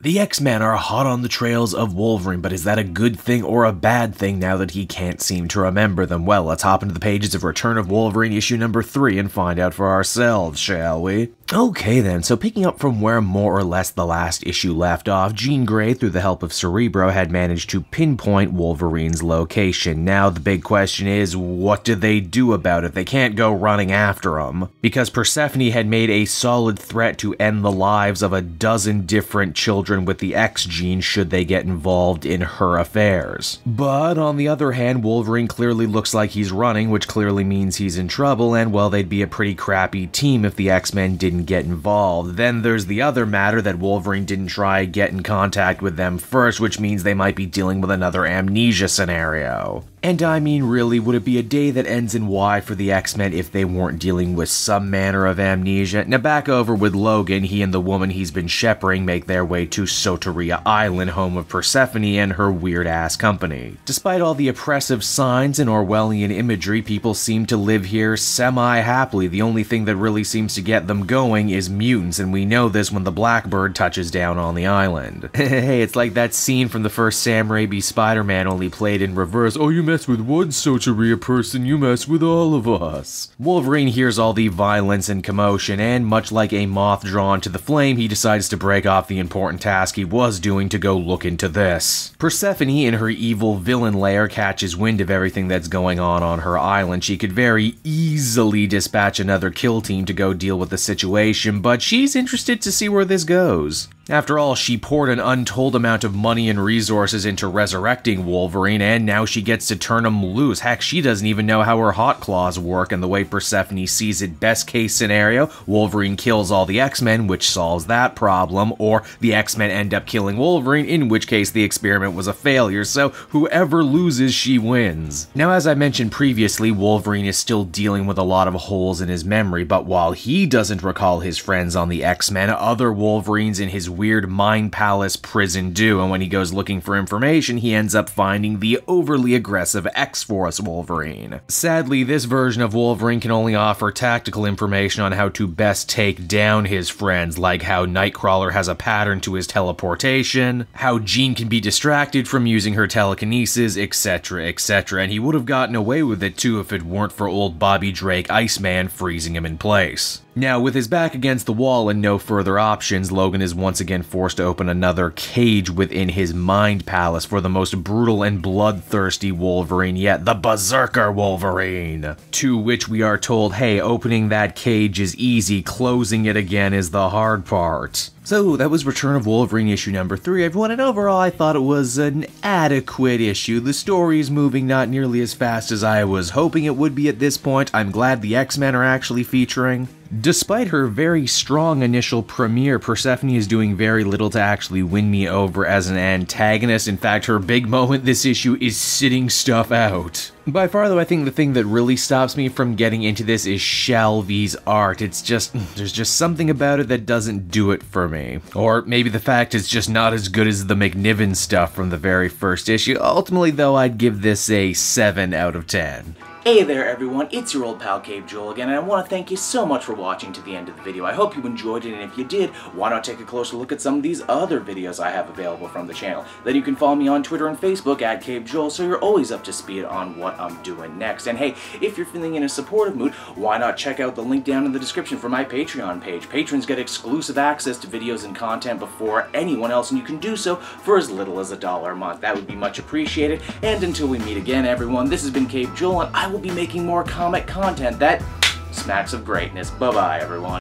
The X-Men are hot on the trails of Wolverine, but is that a good thing or a bad thing now that he can't seem to remember them? Well, let's hop into the pages of Return of Wolverine issue number 3 and find out for ourselves, shall we? Okay then, so picking up from where more or less the last issue left off, Jean Grey, through the help of Cerebro, had managed to pinpoint Wolverine's location. Now the big question is, what do they do about it? They can't go running after him, because Persephone had made a solid threat to end the lives of a dozen different children with the X gene should they get involved in her affairs. But on the other hand, Wolverine clearly looks like he's running, which clearly means he's in trouble, and well, they'd be a pretty crappy team if the X-Men didn't get involved. Then there's the other matter that Wolverine didn't try get in contact with them first, which means they might be dealing with another amnesia scenario. And I mean, really, would it be a day that ends in Y for the X-Men if they weren't dealing with some manner of amnesia? Now back over with Logan, he and the woman he's been shepherding make their way to Soteria Island, home of Persephone and her weird-ass company. Despite all the oppressive signs and Orwellian imagery, people seem to live here semi-happily. The only thing that really seems to get them going is mutants, and we know this when the Blackbird touches down on the island. Hey, it's like that scene from the first Sam Raimi Spider-Man, only played in reverse. Oh, you mess with one Soteria person, you mess with all of us. Wolverine hears all the violence and commotion, and much like a moth drawn to the flame, he decides to break off the important task he was doing to go look into this. Persephone, in her evil villain lair, catches wind of everything that's going on her island. She could very easily dispatch another kill team to go deal with the situation, but she's interested to see where this goes. After all, she poured an untold amount of money and resources into resurrecting Wolverine, and now she gets to turn him loose. Heck, she doesn't even know how her hot claws work, and the way Persephone sees it, best case scenario, Wolverine kills all the X-Men, which solves that problem, or the X-Men end up killing Wolverine, in which case the experiment was a failure, so whoever loses, she wins. Now, as I mentioned previously, Wolverine is still dealing with a lot of holes in his memory, but while he doesn't recall his friends on the X-Men, other Wolverines in his weird Mind Palace prison do, and when he goes looking for information, he ends up finding the overly aggressive X-Force Wolverine. Sadly, this version of Wolverine can only offer tactical information on how to best take down his friends, like how Nightcrawler has a pattern to his teleportation, how Jean can be distracted from using her telekinesis, etc, etc, and he would have gotten away with it too if it weren't for old Bobby Drake Iceman freezing him in place. Now, with his back against the wall and no further options, Logan is once again forced to open another cage within his Mind Palace for the most brutal and bloodthirsty Wolverine yet, the Berserker Wolverine. To which we are told, hey, opening that cage is easy, closing it again is the hard part. So, that was Return of Wolverine issue number 3, everyone, and overall I thought it was an adequate issue. The story is moving not nearly as fast as I was hoping it would be at this point. I'm glad the X-Men are actually featuring. Despite her very strong initial premiere, Persephone is doing very little to actually win me over as an antagonist. In fact, her big moment this issue is sitting stuff out. By far, though, I think the thing that really stops me from getting into this is Shalvy's art. It's just, there's just something about it that doesn't do it for me. Or maybe the fact it's just not as good as the McNiven stuff from the very first issue. Ultimately, though, I'd give this a 7 out of 10. Hey there everyone, it's your old pal Cape Joel again, and I want to thank you so much for watching to the end of the video. I hope you enjoyed it, and if you did, why not take a closer look at some of these other videos I have available from the channel. Then you can follow me on Twitter and Facebook at Cape Joel, so you're always up to speed on what I'm doing next. And hey, if you're feeling in a supportive mood, why not check out the link down in the description for my Patreon page. Patrons get exclusive access to videos and content before anyone else, and you can do so for as little as $1 a month. That would be much appreciated, and until we meet again, everyone, this has been Cape Joel, and I will be making more comic content that smacks of greatness. Bye-bye, everyone.